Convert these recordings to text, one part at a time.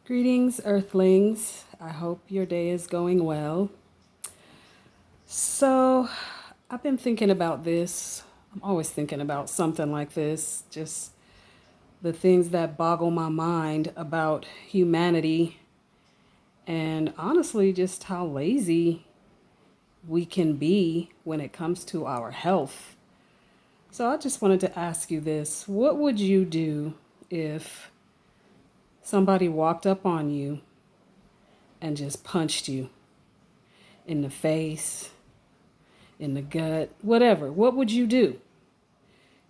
Greetings, Earthlings. I hope your day is going well. So, I've been thinking about this. I'm always thinking about something like this, just the things that boggle my mind about humanity and honestly, just how lazy we can be when it comes to our health. So, I just wanted to ask you this. What would you do if somebody walked up on you and just punched you in the face, in the gut, whatever? What would you do?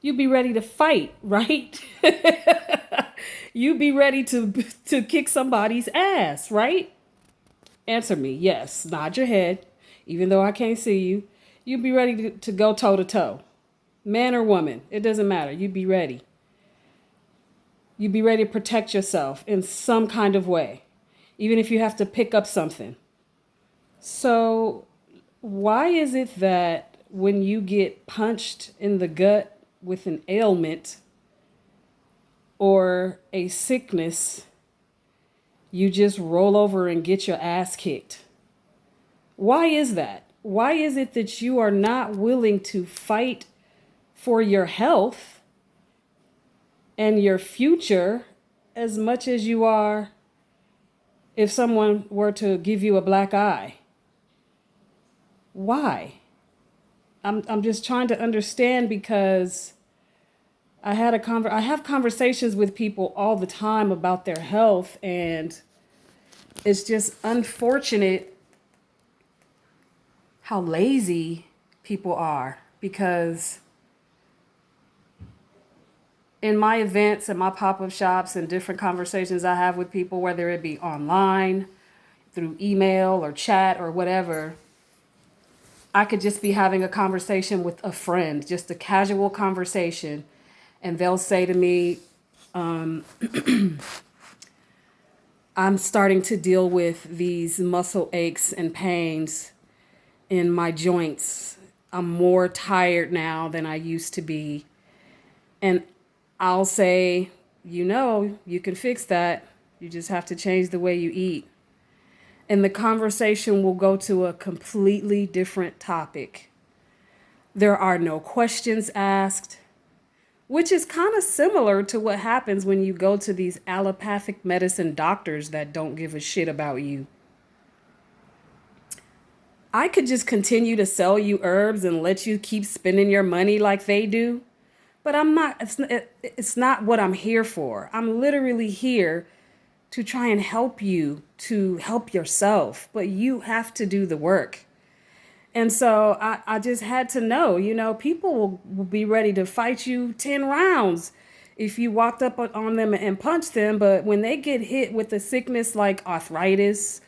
You'd be ready to fight, right? You'd be ready to kick somebody's ass, right? Answer me. Yes. Nod your head, even though I can't see you. You'd be ready to go toe to toe. Man or woman, it doesn't matter. You'd be ready. You'd be ready to protect yourself in some kind of way, even if you have to pick up something. So, why is it that when you get punched in the gut with an ailment or a sickness, you just roll over and get your ass kicked? Why is that? Why is it that you are not willing to fight for your health and your future as much as you are if someone were to give you a black eye? Why? I'm just trying to understand because I have conversations with people all the time about their health, and it's just unfortunate how lazy people are, because in my events and my pop-up shops and different conversations I have with people, whether it be online, through email or chat or whatever, I could just be having a conversation with a friend, just a casual conversation, and they'll say to me, I'm starting to deal with these muscle aches and pains in my joints. I'm more tired now than I used to be. And I'll say, you can fix that. You just have to change the way you eat. And the conversation will go to a completely different topic. There are no questions asked, which is kind of similar to what happens when you go to these allopathic medicine doctors that don't give a shit about you. I could just continue to sell you herbs and let you keep spending your money like they do, but I'm not, it's not what I'm here for. I'm literally here to try and help you to help yourself, but you have to do the work. And so I just had to know, people will be ready to fight you 10 rounds if you walked up on them and punched them. But when they get hit with a sickness like arthritis,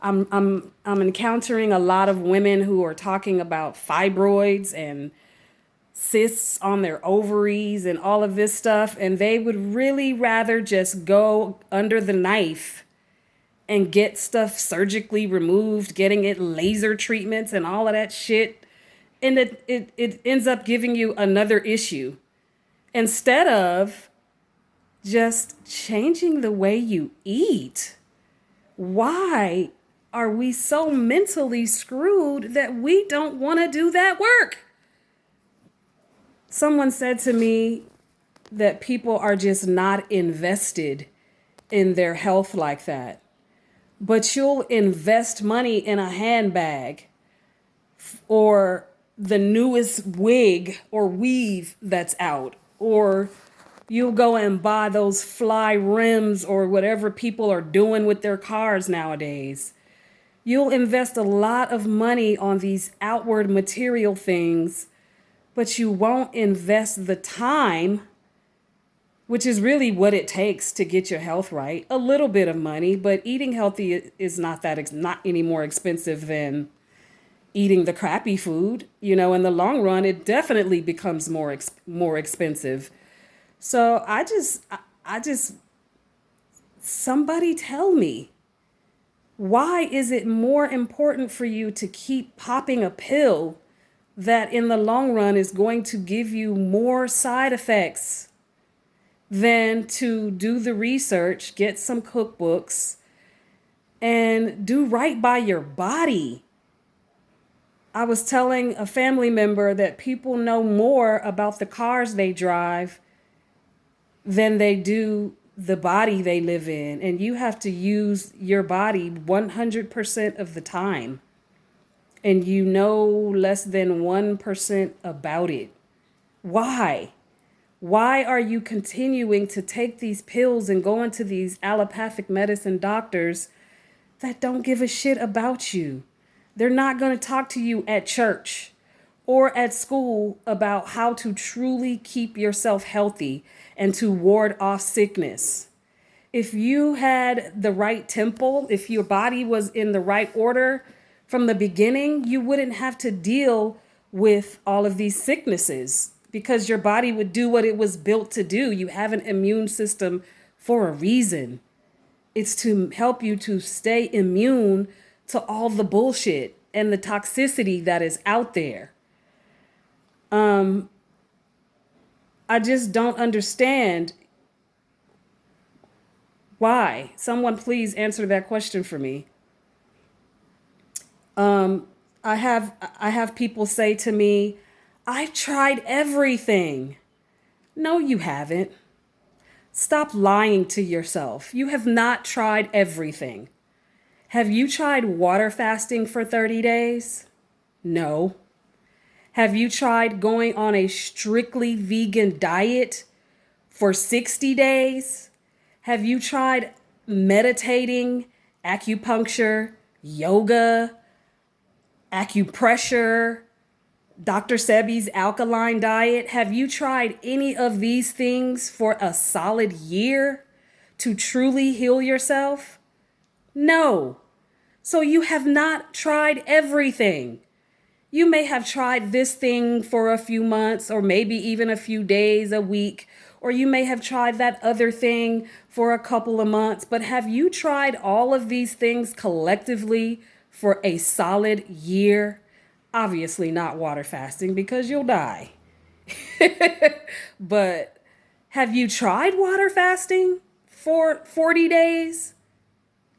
I'm encountering a lot of women who are talking about fibroids and cysts on their ovaries and all of this stuff. And they would really rather just go under the knife and get stuff surgically removed, getting it laser treatments and all of that shit. And it ends up giving you another issue instead of just changing the way you eat. Why are we so mentally screwed that we don't want to do that work? Someone said to me that people are just not invested in their health like that. But you'll invest money in a handbag or the newest wig or weave that's out, or you'll go and buy those fly rims or whatever people are doing with their cars nowadays. You'll invest a lot of money on these outward material things, but you won't invest the time, which is really what it takes to get your health right. A little bit of money, but eating healthy is not any more expensive than eating the crappy food. In the long run, it definitely becomes more expensive. So I just somebody tell me, why is it more important for you to keep popping a pill that in the long run is going to give you more side effects than to do the research, get some cookbooks, and do right by your body. I was telling a family member that people know more about the cars they drive than they do the body they live in. And you have to use your body 100% of the time. And you know less than 1% about it. Why? Why are you continuing to take these pills and go into these allopathic medicine doctors that don't give a shit about you? They're not going to talk to you at church or at school about how to truly keep yourself healthy and to ward off sickness. If you had the right temple, if your body was in the right order from the beginning, you wouldn't have to deal with all of these sicknesses because your body would do what it was built to do. You have an immune system for a reason. It's to help you to stay immune to all the bullshit and the toxicity that is out there. I just don't understand why. Someone please answer that question for me. I have people say to me, "I've tried everything." No, you haven't. Stop lying to yourself. You have not tried everything. Have you tried water fasting for 30 days? No. Have you tried going on a strictly vegan diet for 60 days? Have you tried meditating, acupuncture, yoga, acupressure, Dr. Sebi's alkaline diet? Have you tried any of these things for a solid year to truly heal yourself? No. So you have not tried everything. You may have tried this thing for a few months or maybe even a few days, a week, or you may have tried that other thing for a couple of months. But have you tried all of these things collectively for a solid year? Obviously not water fasting because you'll die. But have you tried water fasting for 40 days?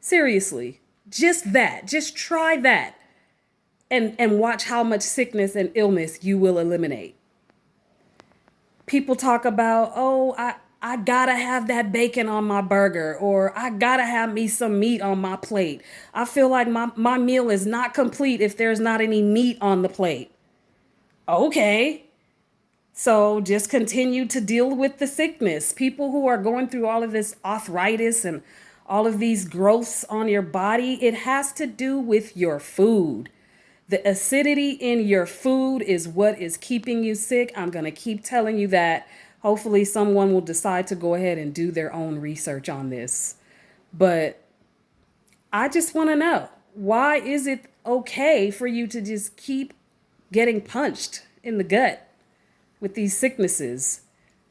Seriously, just that. Just try that. And watch how much sickness and illness you will eliminate. People talk about, oh, I gotta have that bacon on my burger, or I gotta have me some meat on my plate. I feel like my meal is not complete if there's not any meat on the plate. Okay. So just continue to deal with the sickness. People who are going through all of this arthritis and all of these growths on your body, it has to do with your food. The acidity in your food is what is keeping you sick. I'm going to keep telling you that. Hopefully someone will decide to go ahead and do their own research on this. But I just want to know, why is it okay for you to just keep getting punched in the gut with these sicknesses?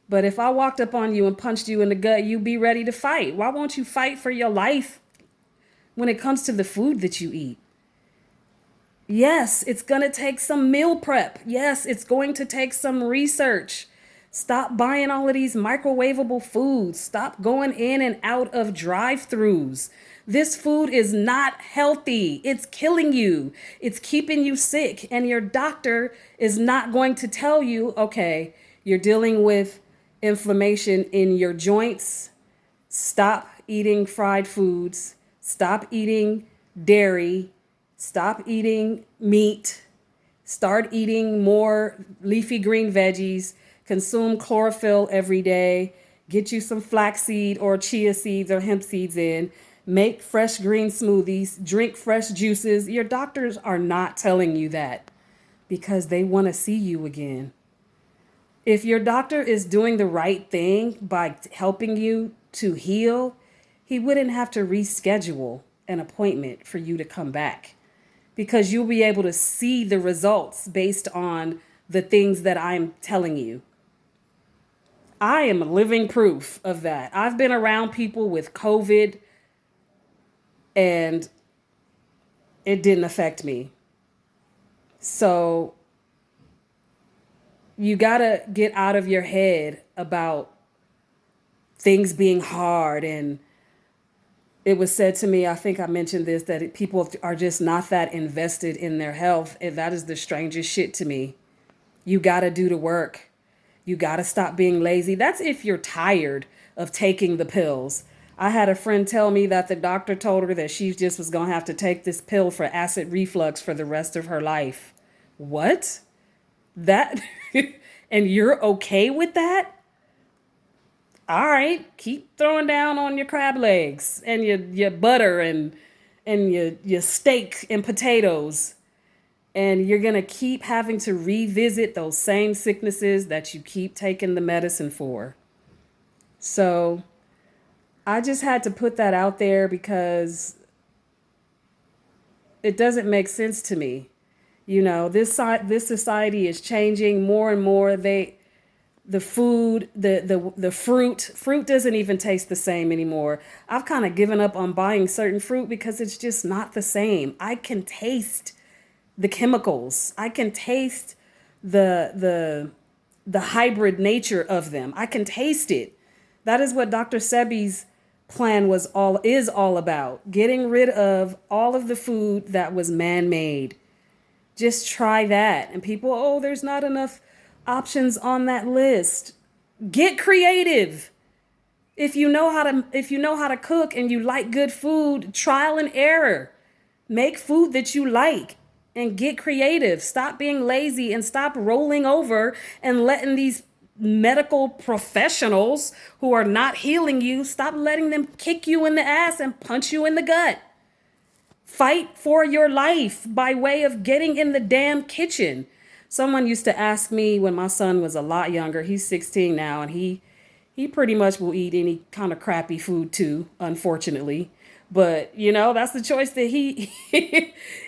But if I walked up on you and punched you in the gut, you'd be ready to fight. Why won't you fight for your life when it comes to the food that you eat? Yes, it's going to take some meal prep. Yes, it's going to take some research. Stop buying all of these microwavable foods. Stop going in and out of drive-thrus. This food is not healthy. It's killing you. It's keeping you sick. And your doctor is not going to tell you, okay, you're dealing with inflammation in your joints. Stop eating fried foods. Stop eating dairy. Stop eating meat. Start eating more leafy green veggies. Consume chlorophyll every day. Get you some flaxseed or chia seeds or hemp seeds in. Make fresh green smoothies. Drink fresh juices. Your doctors are not telling you that because they want to see you again. If your doctor is doing the right thing by helping you to heal, he wouldn't have to reschedule an appointment for you to come back, because you'll be able to see the results based on the things that I'm telling you. I am living proof of that. I've been around people with COVID and it didn't affect me. So you got to get out of your head about things being hard. And it was said to me, I think I mentioned this, that people are just not that invested in their health. And that is the strangest shit to me. You got to do the work. You got to stop being lazy. That's if you're tired of taking the pills. I had a friend tell me that the doctor told her that she just was going to have to take this pill for acid reflux for the rest of her life. What? That? And you're okay with that? All right, keep throwing down on your crab legs and your butter and your steak and potatoes. And you're going to keep having to revisit those same sicknesses that you keep taking the medicine for. So I just had to put that out there because it doesn't make sense to me. You know, this society is changing more and more. The food, the fruit doesn't even taste the same anymore. I've kind of given up on buying certain fruit because it's just not the same. I can taste the chemicals. I can taste the hybrid nature of them. I can taste it. That is what Dr. Sebi's plan is all about. Getting rid of all of the food that was man-made. Just try that. And people, oh, there's not enough options on that list. Get creative. If you know how to cook and you like good food, trial and error. Make food that you like and get creative. Stop being lazy and stop rolling over and letting these medical professionals who are not healing you, stop letting them kick you in the ass and punch you in the gut. Fight for your life by way of getting in the damn kitchen. Someone used to ask me when my son was a lot younger, he's 16 now, and he pretty much will eat any kind of crappy food too, unfortunately. But, you know, that's the choice that he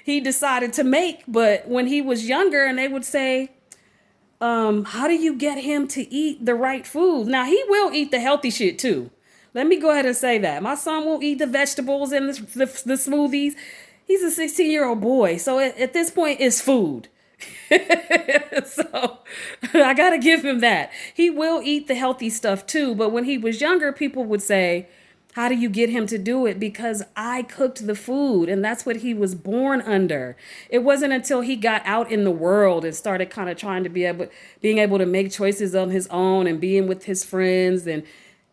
he decided to make. But when he was younger and they would say, how do you get him to eat the right food? Now, he will eat the healthy shit too. Let me go ahead and say that. My son will eat the vegetables and the smoothies. He's a 16-year-old boy. So at this point, it's food. So I got to give him that. He will eat the healthy stuff too. But when he was younger, people would say, how do you get him to do it? Because I cooked the food and that's what he was born under. It wasn't until he got out in the world and started kind of trying to being able to make choices on his own and being with his friends and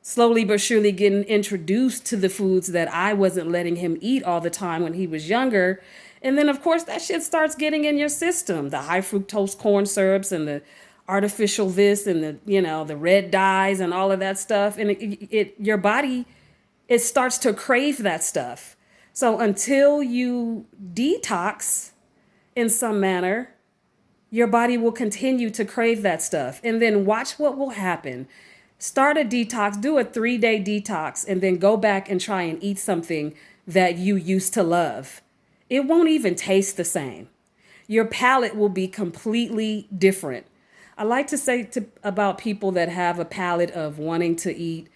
slowly but surely getting introduced to the foods that I wasn't letting him eat all the time when he was younger. And then, of course, that shit starts getting in your system. The high fructose corn syrups and the artificial this and the red dyes and all of that stuff. And your body, it starts to crave that stuff. So until you detox in some manner, your body will continue to crave that stuff. And then watch what will happen. Start a detox, do a 3-day detox, and then go back and try and eat something that you used to love. It won't even taste the same. Your palate will be completely different. I like to say about people that have a palate of wanting to eat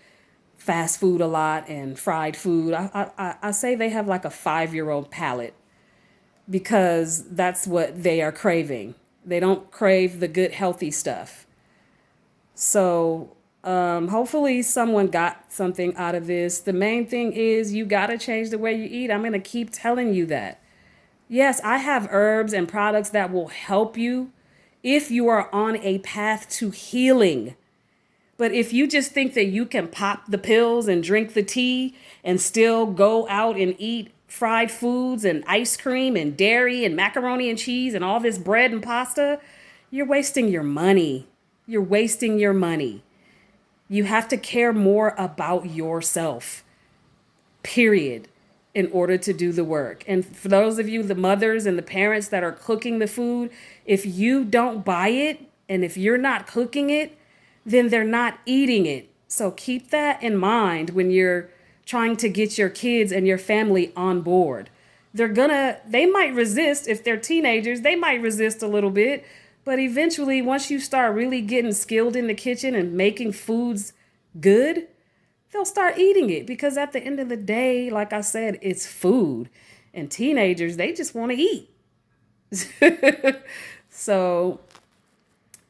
fast food a lot and fried food. I say they have like a 5-year-old palate because that's what they are craving. They don't crave the good, healthy stuff. So hopefully someone got something out of this. The main thing is you got to change the way you eat. I'm going to keep telling you that. Yes, I have herbs and products that will help you if you are on a path to healing. But if you just think that you can pop the pills and drink the tea and still go out and eat fried foods and ice cream and dairy and macaroni and cheese and all this bread and pasta, you're wasting your money. You're wasting your money. You have to care more about yourself, period, in order to do the work. And for those of you, the mothers and the parents that are cooking the food, if you don't buy it and if you're not cooking it, then they're not eating it. So keep that in mind when you're trying to get your kids and your family on board. They might resist if they're teenagers, they might resist a little bit, but eventually once you start really getting skilled in the kitchen and making foods good, they'll start eating it because at the end of the day, like I said, it's food and teenagers, they just want to eat. So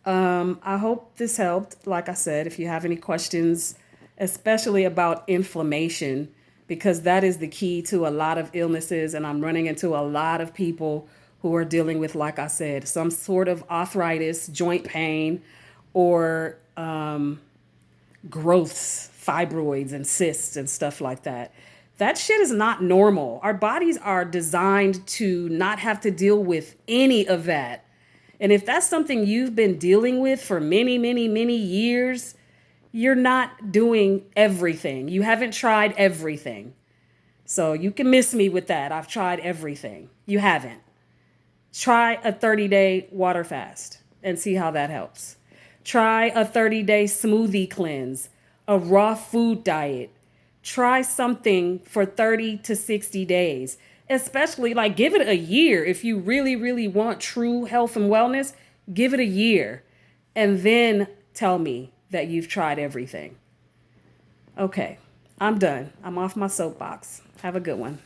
I hope this helped. Like I said, if you have any questions, especially about inflammation, because that is the key to a lot of illnesses. And I'm running into a lot of people who are dealing with, like I said, some sort of arthritis, joint pain, or growths, fibroids, and cysts and stuff like that. That shit is not normal. Our bodies are designed to not have to deal with any of that. And if that's something you've been dealing with for many, many, many years, you're not doing everything. You haven't tried everything. So you can miss me with that. I've tried everything. You haven't. Try a 30-day water fast and see how that helps. Try a 30-day smoothie cleanse, a raw food diet. Try something for 30 to 60 days, especially like give it a year. If you really, really want true health and wellness, give it a year and then tell me that you've tried everything. Okay, I'm done. I'm off my soapbox. Have a good one.